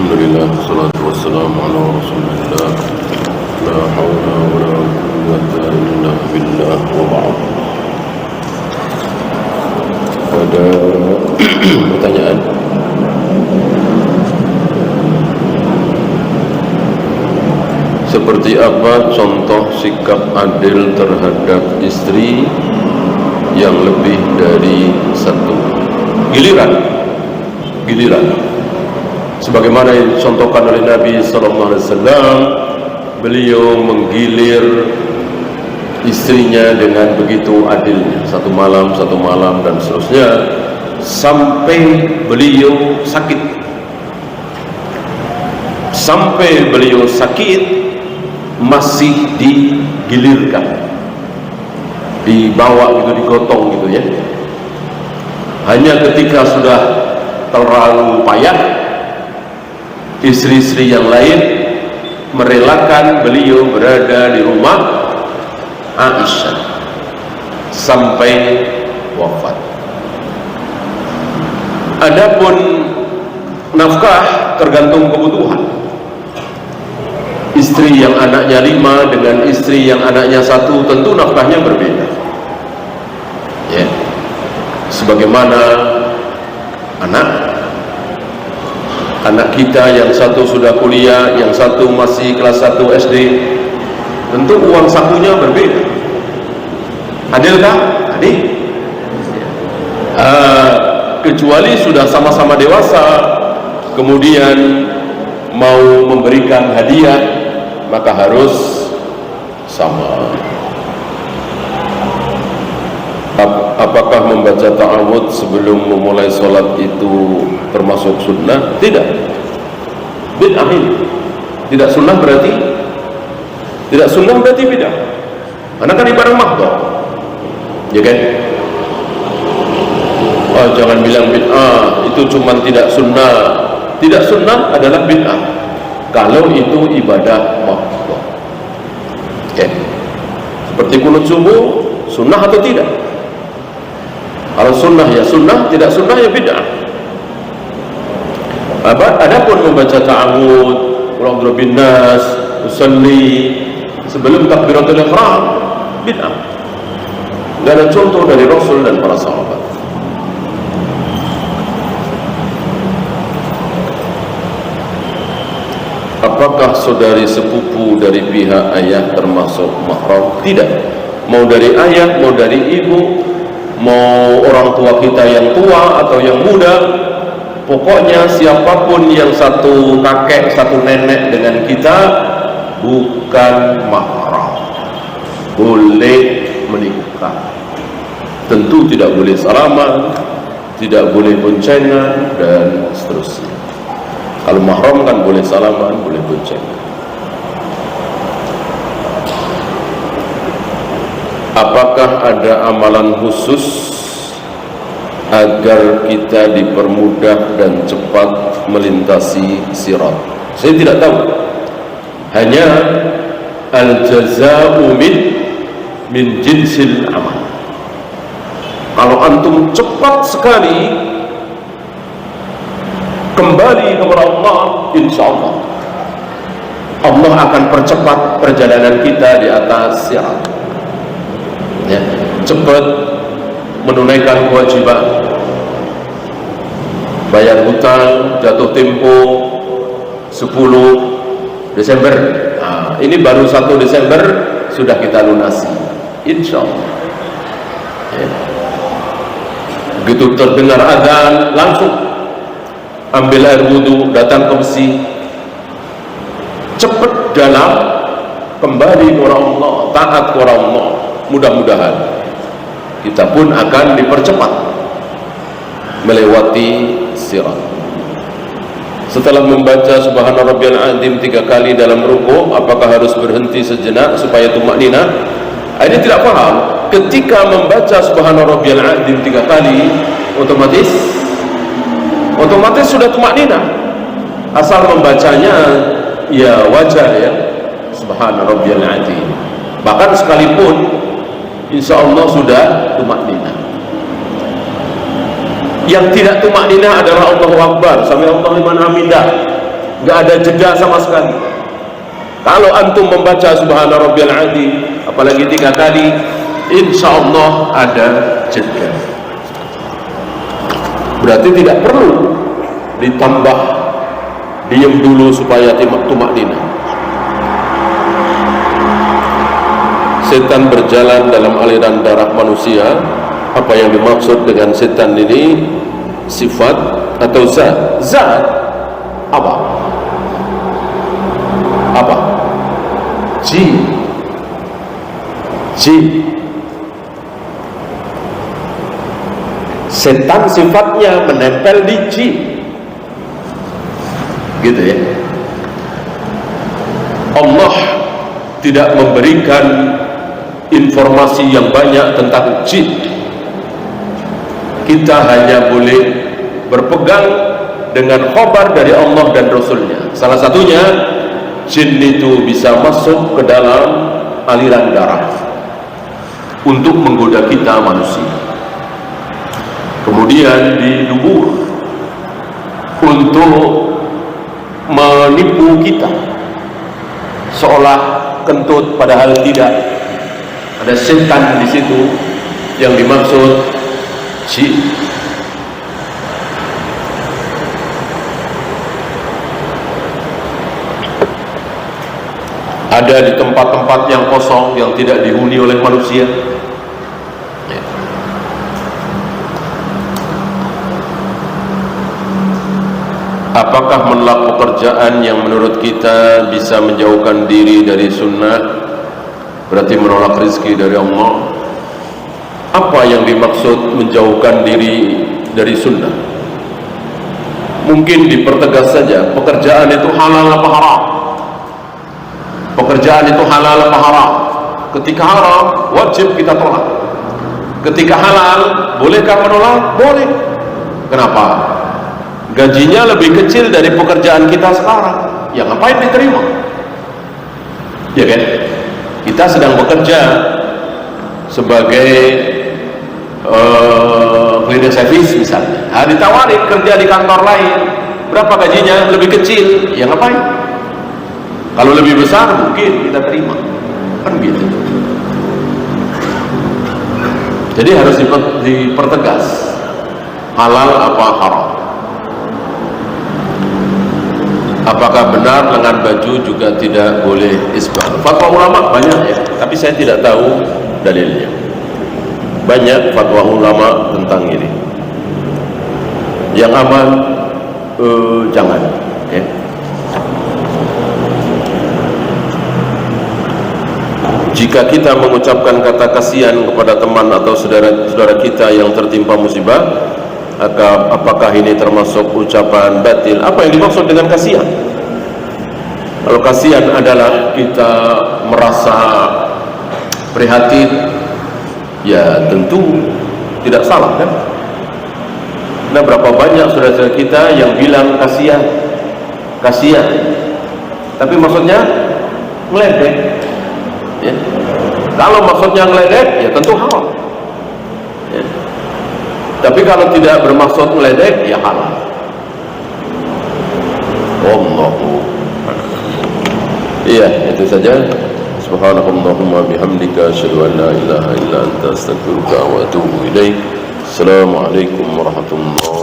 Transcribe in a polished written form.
Alhamdulillah, wassalatu wassalamu ala rasulillah. La hawla wa la quwwata illa billah wa ba'd. Ada pertanyaan? Seperti apa contoh sikap adil terhadap istri yang lebih dari satu? Giliran. Sebagaimana yang dicontohkan oleh Nabi SAW, beliau menggilir istrinya dengan begitu adilnya, satu malam dan seterusnya, sampai beliau sakit masih digilirkan, dibawa gitu, digotong gitu ya. Hanya ketika sudah terlalu payah, istri-istri yang lain merelakan beliau berada di rumah Aisyah sampai wafat. Adapun nafkah tergantung kebutuhan. Istri yang anaknya 5 dengan istri yang anaknya 1 tentu nafkahnya berbeda ya. Sebagaimana anak kita yang satu sudah kuliah, yang satu masih kelas 1 SD, tentu uang sakunya berbeda. Adilkah? Adil. Kecuali sudah sama-sama dewasa, kemudian mau memberikan hadiah, maka harus sama. Apakah membaca ta'awudz sebelum memulai sholat itu termasuk sunnah? Tidak. Bid'ah ini. Tidak sunnah berarti bid'ah. Karena kan ibadah mahdhah. Ya kan? Oh, jangan bilang bid'ah, itu cuma tidak sunnah. Tidak sunnah adalah bid'ah kalau itu ibadah mahdhah. Okay. Seperti qunut subuh, sunnah atau tidak? Kalau sunnah ya sunnah, tidak sunnah ya bid'ah. Adapun membaca ta'awudz, qul a'udzu birabbin nas, usolli sebelum takbiratul ihram, bid'ah. Tidak ada contoh dari Rasul dan para sahabat. Apakah saudari sepupu dari pihak ayah termasuk mahram? Tidak. Mau dari ayah, mau dari ibu, mau orang tua kita yang tua atau yang muda, pokoknya siapapun yang satu kakek, satu nenek dengan kita bukan mahram, boleh menikah. Tentu tidak boleh salaman, tidak boleh boncengan dan seterusnya. Kalau mahram kan boleh salaman, boleh boncengan. Apakah ada amalan khusus agar kita dipermudah dan cepat melintasi sirat? Saya tidak tahu. Hanya al-jaza'u min jinsil amal. Kalau antum cepat sekali kembali kepada Allah, insyaallah Allah akan percepat perjalanan kita di atas sirat. Ya, cepat menunaikan kewajiban, bayar hutang jatuh tempo 10 Desember. Nah, ini baru 1 Desember sudah kita lunasi, insyaallah. Ya. Begitu terdengar azan, langsung ambil air wudu, datang ke masjid, cepat dalam kembali kepada Allah, taat kepada Allah. Mudah-mudahan kita pun akan dipercepat melewati sirat. Setelah membaca subhana rabbiyal azim 3 kali dalam rukuk, apakah harus berhenti sejenak supaya tumakninah? Ini tidak paham. Ketika membaca subhana rabbiyal azim 3 kali, otomatis sudah tumakninah. Asal membacanya ya wajar ya, subhana rabbiyal azim. Bahkan sekalipun insyaallah sudah tumakninah. Yang tidak tumakninah adalah Allahu Akbar, sami Allahu liman hamidah. nggak ada jeda sama sekali. Kalau antum membaca subhana rabbiyal adzim apalagi 3 kali, insya Allah ada jeda. Berarti tidak perlu ditambah diam dulu supaya tumakninah. Setan berjalan dalam aliran darah manusia. Apa yang dimaksud dengan setan ini? Sifat atau zat? Zat apa? Apa? Jin. Jin. Setan sifatnya menempel di jin, gitu ya. Allah tidak memberikan informasi yang banyak tentang jin. Kita hanya boleh berpegang dengan khabar dari Allah dan Rasulnya. Salah satunya, jin itu bisa masuk ke dalam aliran darah untuk menggoda kita manusia, kemudian di dubur untuk menipu kita seolah kentut, padahal tidak. Ada setan di situ yang dimaksud jin. Ada di tempat-tempat yang kosong yang tidak dihuni oleh manusia. Apakah menolak pekerjaan yang menurut kita bisa menjauhkan diri dari sunnah berarti menolak rezeki dari Allah? Apa yang dimaksud menjauhkan diri dari sunnah? Mungkin dipertegas saja, pekerjaan itu halal apa haram? Pekerjaan itu halal apa haram? Ketika haram, wajib kita tolak. Ketika halal, bolehkah menolak? Boleh. Kenapa? Gajinya lebih kecil dari pekerjaan kita sekarang, ya ngapain diterima? Ya kan? Kita sedang bekerja sebagai cleaning service misalnya, ditawarin kerja di kantor lain, berapa gajinya? Lebih kecil, ya ngapain? Kalau lebih besar mungkin kita terima, kan gitu. Jadi harus dipertegas halal apa haram. Apakah benar lengan baju juga tidak boleh isbal? Fatwa ulama banyak ya, tapi saya tidak tahu dalilnya. Banyak fatwa ulama tentang ini. Yang aman jangan ya. Jika kita mengucapkan kata kasihan kepada teman atau saudara kita yang tertimpa musibah, apakah ini termasuk ucapan batil? Apa yang dimaksud dengan kasihan? Kalau kasihan adalah kita merasa prihatin, ya tentu tidak salah kan? Nah, berapa banyak saudara-saudara kita yang bilang kasihan, tapi maksudnya meledek. Ya. Kalau maksudnya meledek, ya tentu halal. Ya. Tapi kalau tidak bermaksud meledek, ya halal. Wallahu. Iya, itu saja. Subhanakallahumma bihamdika asyhadu an la ilaha illa anta astaghfiruka wa atubu ilaik. Assalamualaikum warahmatullahi